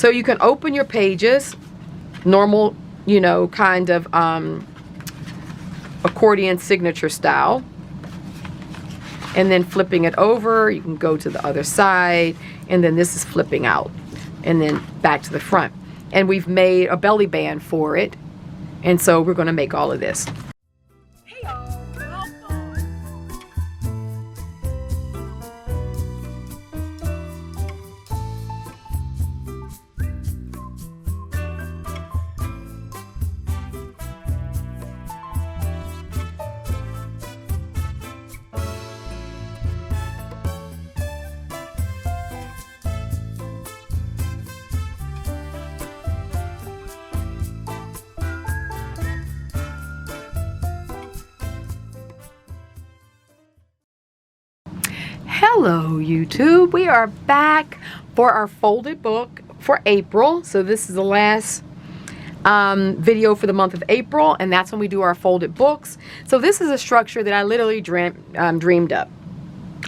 So you can open your pages, normal, you know, kind of accordion signature style. And then flipping it over, you can go to the other side, and then this is flipping out, and then back to the front. And we've made a belly band for it, and so we're going to make all of this. Hey y'all, welcome. Hello YouTube, we are back for our folded book for April. So this is the last video for the month of April, and that's when we do our folded books. So this is a structure that I literally dreamed up,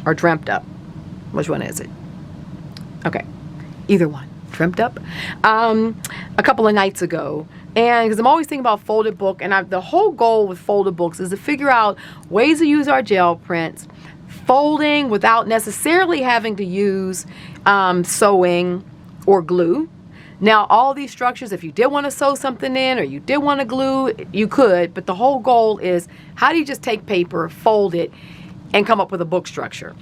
or dreamt up. Which one is it? Okay, either one. Dreamt up a couple of nights ago. And because I'm always thinking about folded book, and the whole goal with folded books is to figure out ways to use our gel prints, folding without necessarily having to use sewing or glue. Now, all these structures, if you did want to sew something in or you did want to glue, you could, but the whole goal is how do you just take paper, fold it, and come up with a book structure?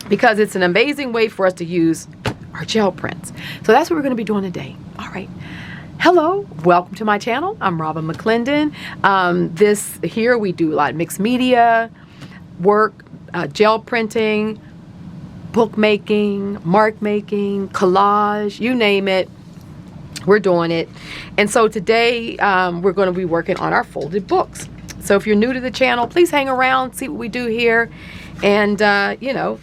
Because it's an amazing way for us to use our gel prints. So that's what we're going to be doing today. All right. Hello, welcome to my channel. I'm Robin McClendon. This here we do a lot of mixed media work, gel printing, bookmaking, mark making, collage, you name it, we're doing it. And so today we're going to be working on our folded books. So if you're new to the channel, please hang around, see what we do here, and you know,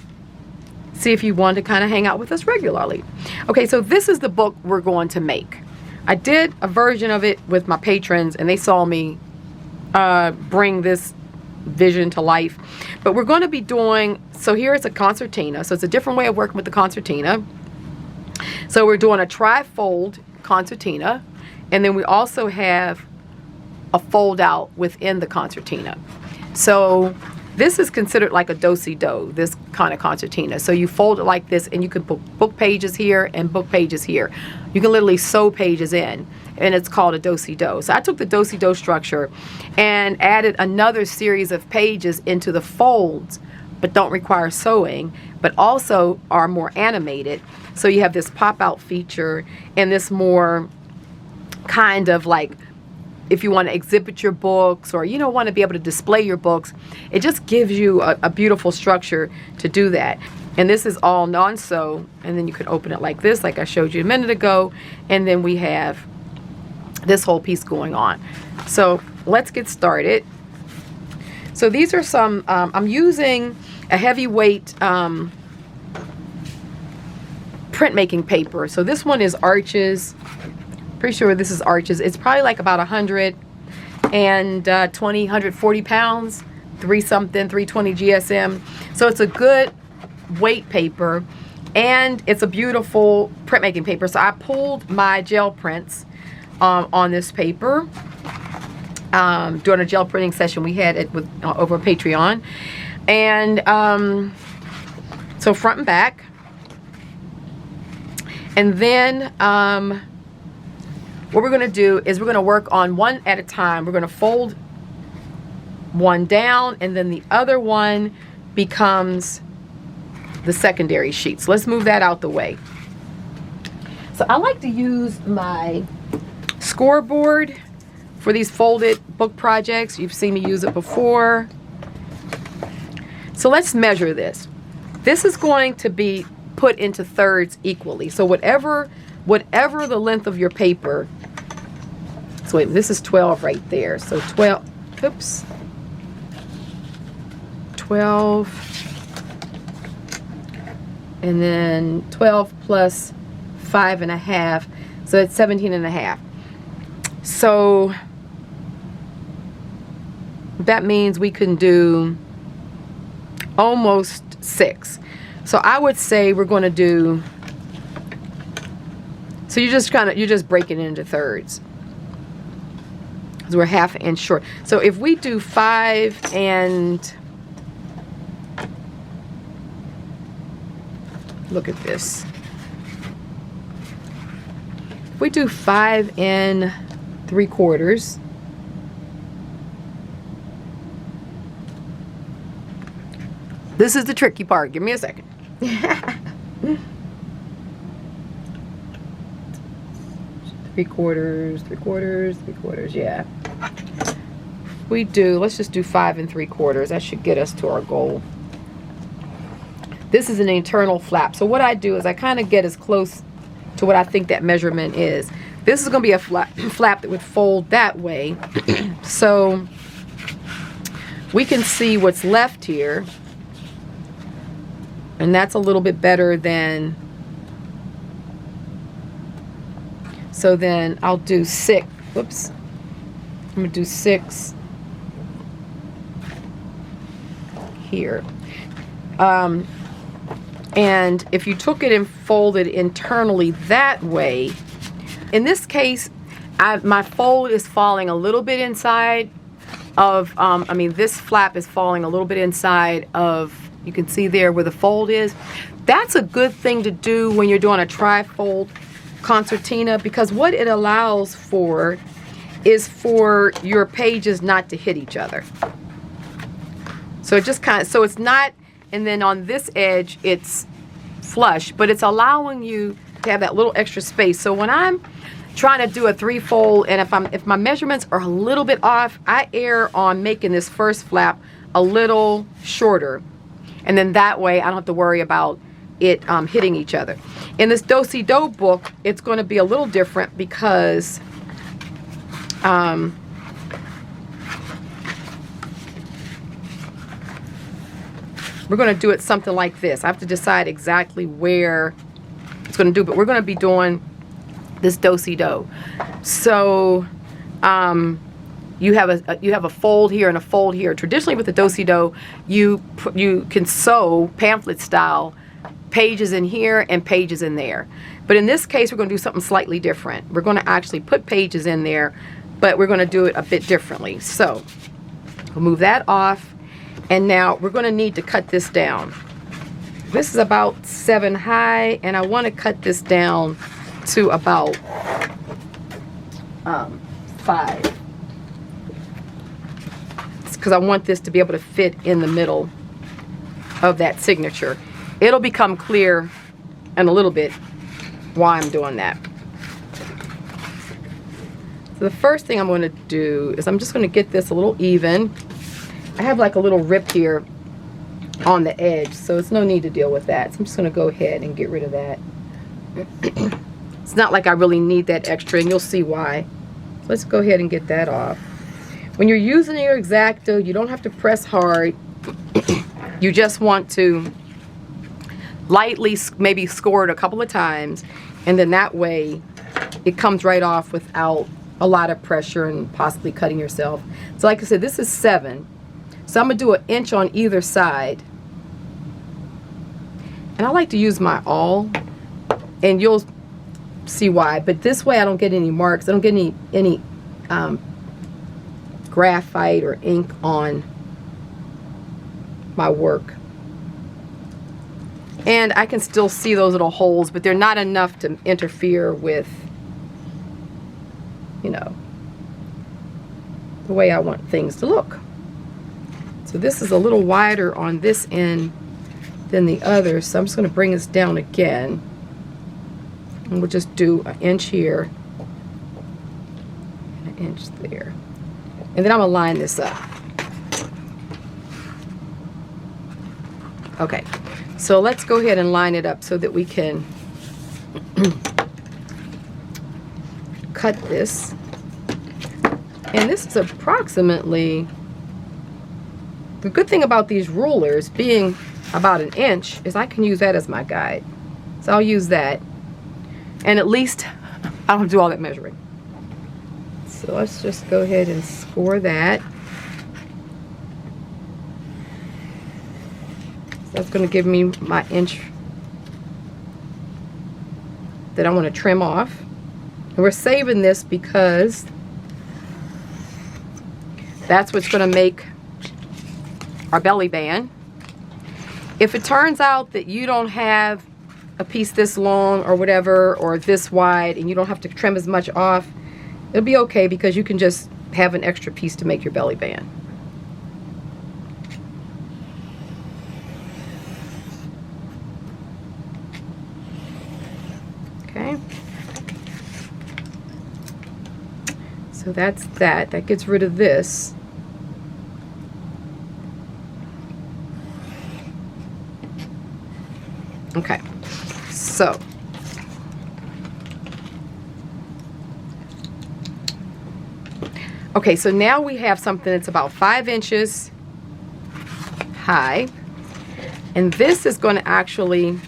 see if you want to kind of hang out with us regularly. Okay, so this is the book we're going to make. I did a version of it with my patrons, and they saw me bring this vision to life. But we're going to be doing, so here it's a concertina, so it's a different way of working with the concertina. So we're doing a tri-fold concertina, and then we also have a fold out within the concertina. So this is considered like a do-si-do, this kind of concertina. So you fold it like this, and you can put book pages here and book pages here. You can literally sew pages in, and it's called a do-si-do. So I took the do-si-do structure and added another series of pages into the folds, but don't require sewing, but also are more animated. So you have this pop-out feature and this more kind of like, if you want to exhibit your books, or you know, want to be able to display your books, it just gives you a beautiful structure to do that. And this is all non-sew, and then you can open it like this, like I showed you a minute ago, and then we have this whole piece going on. So let's get started. So these are some, I'm using a heavyweight printmaking paper. So this one is Arches. Pretty sure this is Arches. It's probably like about 140 pounds, 320 GSM. So it's a good weight paper, and it's a beautiful printmaking paper. So I pulled my gel prints on this paper during a gel printing session we had it with over Patreon. And so front and back, and then what we're going to do is we're going to work on one at a time. We're going to fold one down, and then the other one becomes the secondary sheet. So let's move that out the way. So I like to use my scoreboard for these folded book projects. You've seen me use it before. So let's measure this. This is going to be put into thirds equally. So whatever the length of your paper. So wait, this is 12 right there. So 12, oops, 12, and then 12 plus 5.5, so it's 17.5. So that means we can do almost 6. So I would say we're going to do So you just break it into thirds. Because we're 1/2 inch short. So if we do 5 and look at this. If we do 5 and 3/4. This is the tricky part. Give me a second. 3/4, 3/4, 3/4, yeah. We do, let's just do 5 and 3/4. That should get us to our goal. This is an internal flap. So what I do is I kind of get as close to what I think that measurement is. This is going to be a flap that would fold that way. So we can see what's left here. And that's a little bit better than, so then I'll do 6, whoops, I'm going to do 6 here. And if you took it and folded internally that way, in this case, my fold is falling a little bit inside of, I mean, this flap is falling a little bit inside of, you can see there where the fold is. That's a good thing to do when you're doing a tri-fold concertina, because what it allows for is for your pages not to hit each other. So it just kind of, so it's not, and then on this edge it's flush, but it's allowing you to have that little extra space. So when I'm trying to do a 3-fold, and if my measurements are a little bit off, I err on making this first flap a little shorter. And then that way I don't have to worry about it hitting each other. In this do-si-do book, it's going to be a little different because we're going to do it something like this. I have to decide exactly where it's going to do, but we're going to be doing this do-si-do. So you have a fold here and a fold here. Traditionally with the do-si-do, you can sew pamphlet style pages in here and pages in there. But in this case, we're going to do something slightly different. We're going to actually put pages in there, but we're going to do it a bit differently. So we'll move that off, and now we're going to need to cut this down. This is about 7 high, and I want to cut this down to about 5. Because I want this to be able to fit in the middle of that signature. It'll become clear in a little bit why I'm doing that. So the first thing I'm going to do is I'm just going to get this a little even. I have like a little rip here on the edge, so it's no need to deal with that. So I'm just going to go ahead and get rid of that. It's not like I really need that extra, and you'll see why. So let's go ahead and get that off. When you're using your X-Acto, you don't have to press hard. You just want to lightly maybe score it a couple of times, and then that way it comes right off without a lot of pressure and possibly cutting yourself. So like I said, this is 7. So I'm going to do 1 inch on either side. And I like to use my awl, and you'll see why. But this way I don't get any marks. I don't get any graphite or ink on my work. And I can still see those little holes, but they're not enough to interfere with, you know, the way I want things to look. So this is a little wider on this end than the other, so I'm just going to bring this down again, and we'll just do 1 inch here and 1 inch there, and then I'm going to line this up. Okay, so let's go ahead and line it up so that we can cut this. And this is approximately, the good thing about these rulers being about 1 inch is I can use that as my guide. So I'll use that, and at least I don't do all that measuring. So let's just go ahead and score that. So that's going to give me my inch, that I want to trim off. And we're saving this because that's what's going to make our belly band. If it turns out that you don't have a piece this long or whatever, or this wide, and you don't have to trim as much off, it'll be okay, because you can just have an extra piece to make your belly band. Okay. So that's that. That gets rid of this. Okay. So okay, so now we have something that's about 5 inches high, and this is going to actually,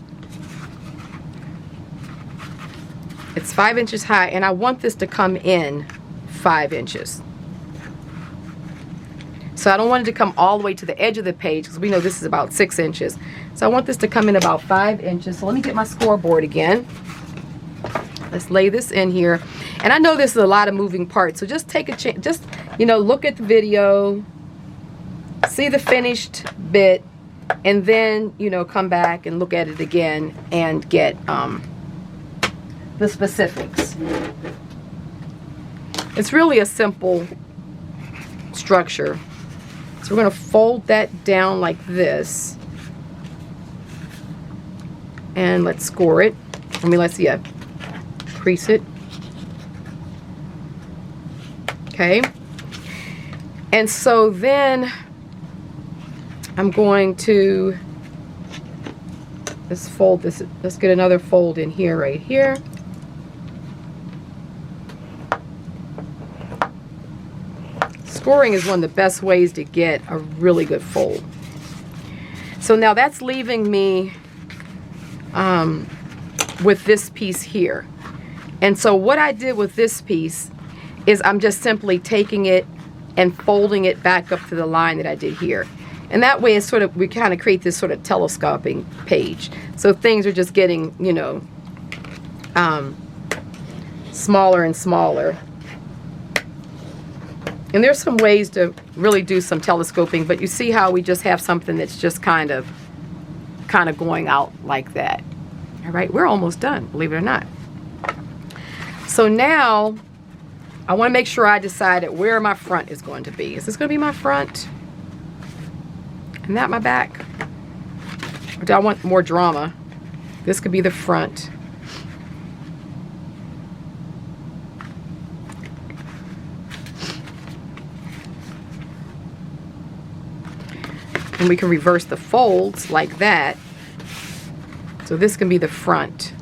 it's 5 inches high, and I want this to come in 5 inches. So I don't want it to come all the way to the edge of the page, because we know this is about 6 inches. So I want this to come in about 5 inches. So let me get my scoreboard again. Let's lay this in here. And I know this is a lot of moving parts, so just take a chance, just, you know, look at the video, see the finished bit, and then, you know, come back and look at it again and get the specifics. It's really a simple structure. So we're going to fold that down like this, and let's score it. I mean, let's crease it. Okay. And so then I'm going to, let's fold this. Let's get another fold in here, right here. Scoring is one of the best ways to get a really good fold. So now that's leaving me with this piece here. And so what I did with this piece is I'm just simply taking it and folding it back up to the line that I did here. And that way it's sort of, we kind of create this sort of telescoping page. So things are just getting, you know, smaller and smaller. And there's some ways to really do some telescoping, but you see how we just have something that's just kind of going out like that. All right, we're almost done, believe it or not. So now I want to make sure I decided where my front is going to be. Is this going to be my front? And that my back? Or do I want more drama? This could be the front. And we can reverse the folds like that. So this can be the front.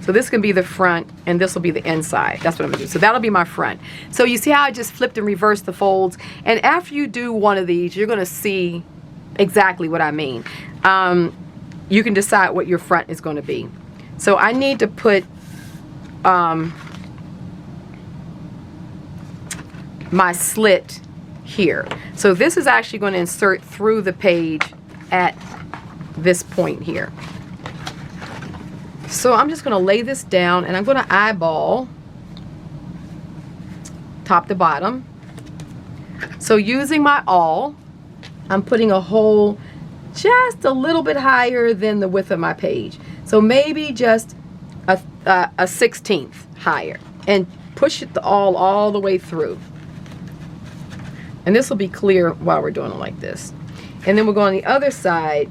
So this can be the front, and this will be the inside. That's what I'm gonna do. So that'll be my front. So you see how I just flipped and reversed the folds? And after you do one of these, you're gonna see exactly what I mean. You can decide what your front is gonna be. So I need to put my slit here. So this is actually going to insert through the page at this point here. So I'm just going to lay this down, and I'm going to eyeball top to bottom. So using my awl, I'm putting a hole just a little bit higher than the width of my page. So maybe just a 1/16 higher, and push it all the way through. And this will be clear while we're doing it like this. And then we'll go on the other side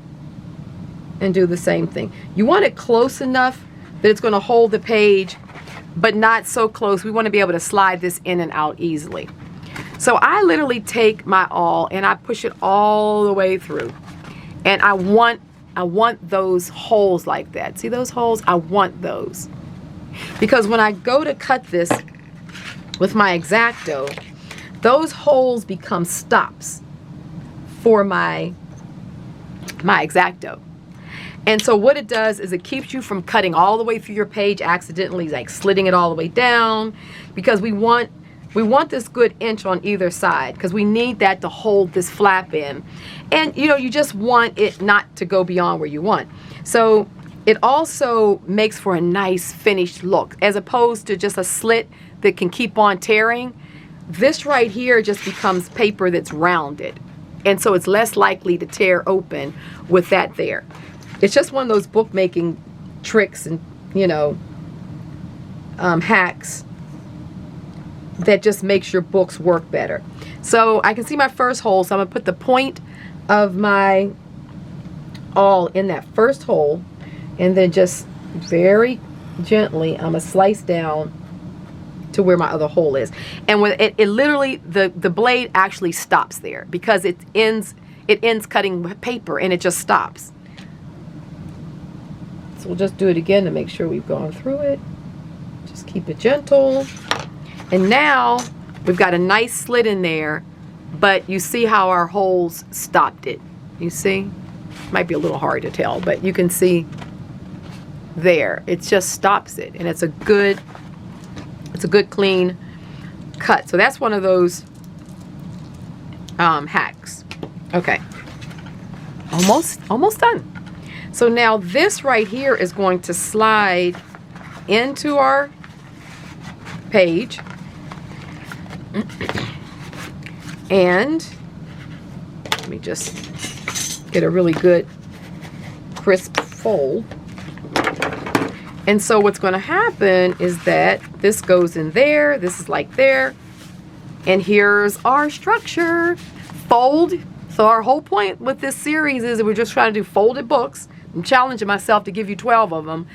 and do the same thing. You want it close enough that it's going to hold the page, but not so close. We want to be able to slide this in and out easily. So I literally take my awl and I push it all the way through. And I want those holes like that. See those holes? I want those. Because when I go to cut this with my X-Acto, those holes become stops for my X-Acto. And so what it does is it keeps you from cutting all the way through your page accidentally, like slitting it all the way down, because we want this good inch on either side, because we need that to hold this flap in. And you know, you just want it not to go beyond where you want. So it also makes for a nice finished look, as opposed to just a slit that can keep on tearing. This right here just becomes paper that's rounded, and so it's less likely to tear open with that there. It's just one of those bookmaking tricks and, you know, hacks that just makes your books work better. So I can see my first hole, so I'm gonna put the point of my awl in that first hole, and then just very gently I'm gonna slice down to where my other hole is. And when it literally, the blade actually stops there, because it ends cutting paper, and it just stops. So we'll just do it again to make sure we've gone through it. Just keep it gentle. And now we've got a nice slit in there, but you see how our holes stopped it. You see? Might be a little hard to tell, but you can see there. It just stops it, and it's a good clean cut. So that's one of those hacks. Okay. Almost done. So now this right here is going to slide into our page. And let me just get a really good crisp fold. And so what's going to happen is that this goes in there, this is like there, and here's our structure. Fold. So our whole point with this series is that we're just trying to do folded books. I'm challenging myself to give you 12 of them.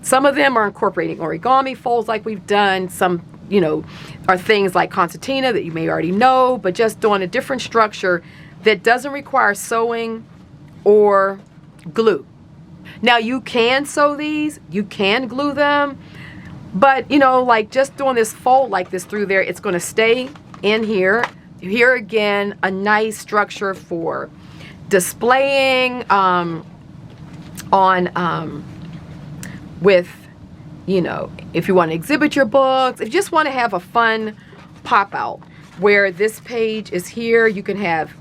Some of them are incorporating origami folds like we've done. Some, you know, are things like concertina that you may already know, but just doing a different structure that doesn't require sewing or glue. Now you can sew these, you can glue them, but you know, like just doing this fold like this through there, it's going to stay in here. Here again, a nice structure for displaying with, you know, if you want to exhibit your books, if you just want to have a fun pop out where this page is here, you can have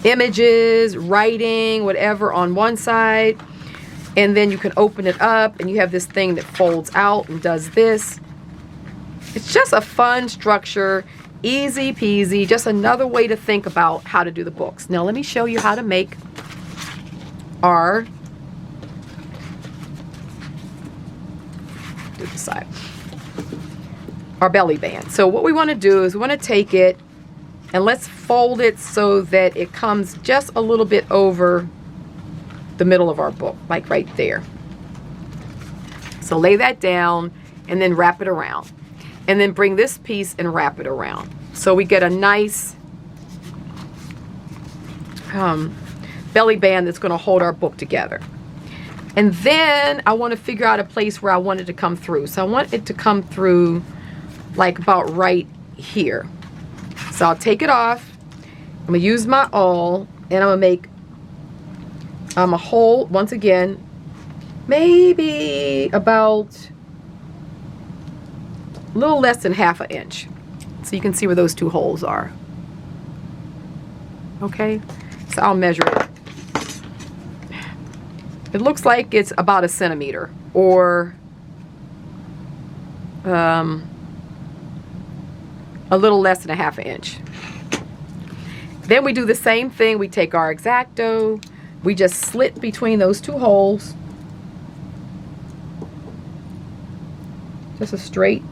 images, writing, whatever on one side, and then you can open it up and you have this thing that folds out and does this. It's just a fun structure, easy peasy, just another way to think about how to do the books. Now let me show you how to make our side, our belly band. So what we want to do is we want to take it and let's fold it so that it comes just a little bit over the middle of our book, like right there. So lay that down and then wrap it around, and then bring this piece and wrap it around, so we get a nice belly band that's going to hold our book together. And then I want to figure out a place where I want it to come through. So I want it to come through like about right here. So I'll take it off. I'm going to use my awl, and I'm going to make a hole once again, maybe about a little less than ½ an inch. So you can see where those two holes are. Okay, so I'll measure it. It looks like it's about 1 centimeter, or a little less than ½ an inch. Then we do the same thing. We take our X-Acto, we just slit between those two holes, just a straight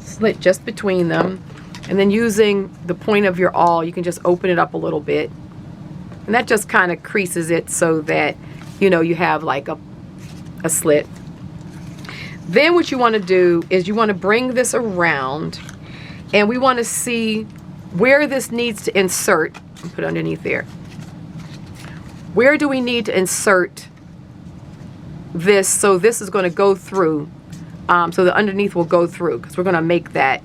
slit just between them, and then using the point of your awl, you can just open it up a little bit. And that just kind of creases it so that, you know, you have like a slit. Then what you want to do is you want to bring this around, and we want to see where this needs to insert. I'll put it underneath there. Where do we need to insert this so this is going to go through, so the underneath will go through, because we're going to make that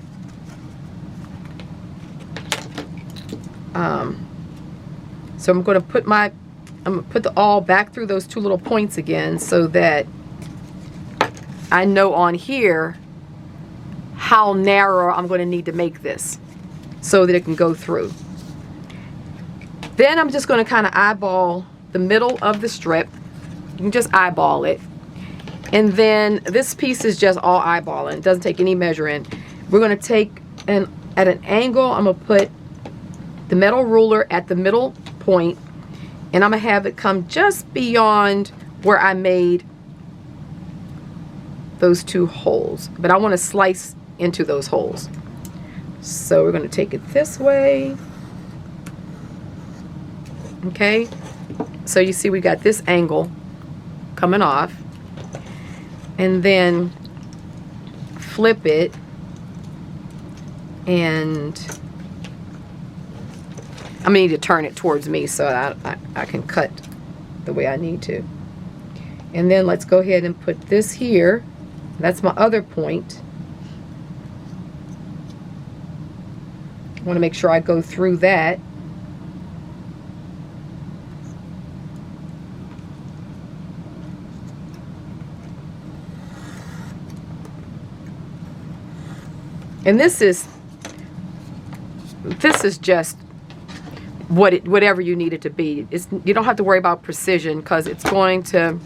so I'm going to put the awl back through those two little points again, so that I know on here how narrow I'm going to need to make this so that it can go through. Then I'm just going to kind of eyeball the middle of the strip can just eyeball it. And then this piece is just all eyeballing. It doesn't take any measuring. We're going to take at an angle, I'm going to put the metal ruler at the middle point, and I'm going to have it come just beyond where I made those 2 holes. But I want to slice into those holes. So we're going to take it this way. Okay, so you see we got this angle coming off, and then flip it, and I'm gonna need to turn it towards me so I can cut the way I need to. And then let's go ahead and put this here. That's my other point. I want to make sure I go through that. And this is just whatever you need it to be. You don't have to worry about precision because it's going to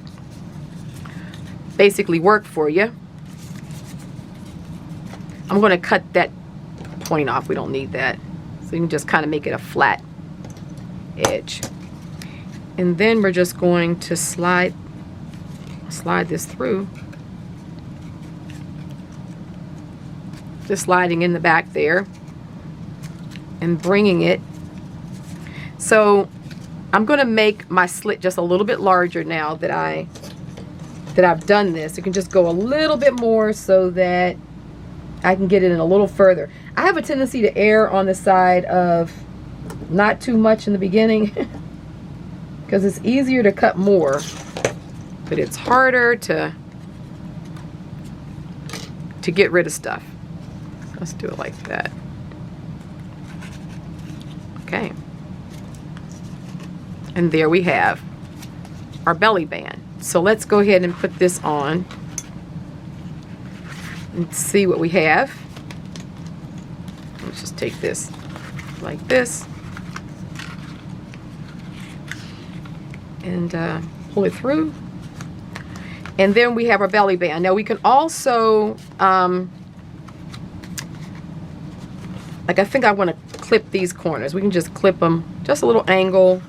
basically work for you. I'm going to cut that point off. We don't need that. So you can just kind of make it a flat edge. And then we're just going to slide this through. Just sliding in the back there and bringing it. So I'm going to make my slit just a little bit larger now that I've done this. You can just go a little bit more so that I can get it in a little further. I have a tendency to err on the side of not too much in the beginning because it's easier to cut more, but it's harder to get rid of stuff. Let's do it like that. Okay. And there we have our belly band. So let's go ahead and put this on and see what we have. Let's just take this like this and pull it through. And then we have our belly band. Now we can also like I think I want to clip these corners. We can just clip them, just a little angle.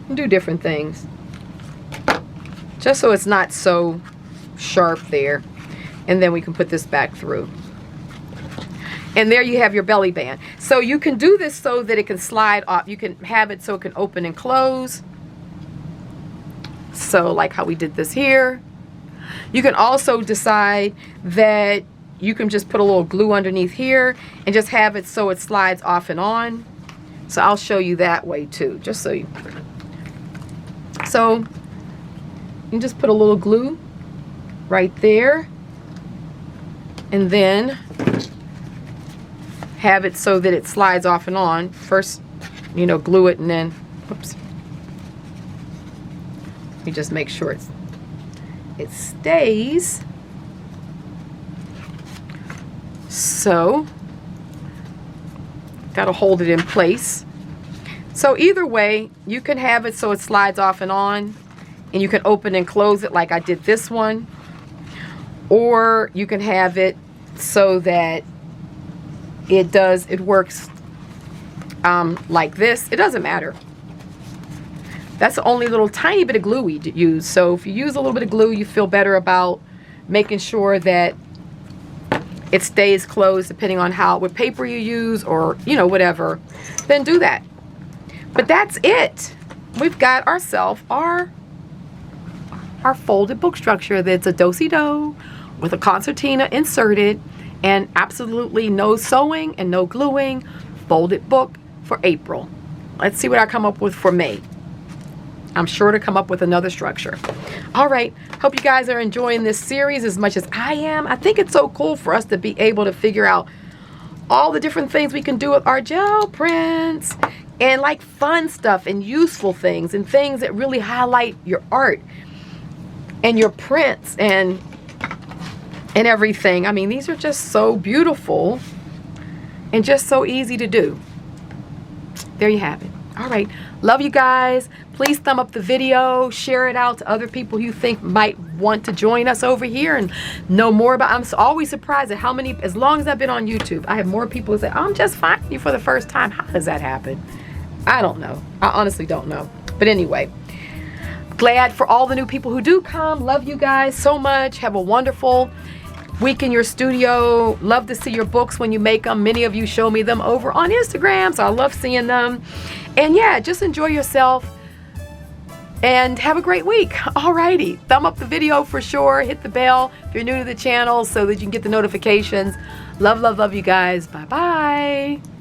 And do different things. Just so it's not so sharp there. And then we can put this back through. And there you have your belly band. So you can do this so that it can slide off. You can have it so it can open and close. So like how we did this here. You can also decide that you can just put a little glue underneath here and just have it so it slides off and on. So I'll show you that way too, just so you can just put a little glue right there and then have it so that it slides off and on. First, you know, glue it and then, whoops. You just make sure it stays. So, gotta hold it in place. So either way, you can have it so it slides off and on, and you can open and close it like I did this one, or you can have it so that it works like this. It doesn't matter. That's the only little tiny bit of glue we use. So if you use a little bit of glue, you feel better about making sure that it stays closed, depending on what paper you use, or you know, whatever, then do that. But that's it. We've got ourselves our folded book structure that's a do-si-do with a concertina inserted and absolutely no sewing and no gluing. Folded book for April. Let's see what I come up with for May. I'm sure to come up with another structure. All right, hope you guys are enjoying this series as much as I am. I think it's so cool for us to be able to figure out all the different things we can do with our gel prints, and like fun stuff and useful things and things that really highlight your art and your prints and everything. I mean, these are just so beautiful and just so easy to do. There you have it. All right, Love you guys. Please thumb up the video, share it out to other people you think might want to join us over here and know more about. I'm always surprised at how many, as long as I've been on YouTube, I have more people who say, I'm just finding you for the first time. How does that happen? I don't know. I honestly don't know. But anyway, glad for all the new people who do come. Love you guys so much. Have a wonderful week in your studio. Love to see your books when you make them. Many of you show me them over on Instagram, so I love seeing them. And yeah, just enjoy yourself and have a great week. Alrighty, thumb up the video for sure. Hit the bell if you're new to the channel so that you can get the notifications. Love, love, love you guys. Bye-bye.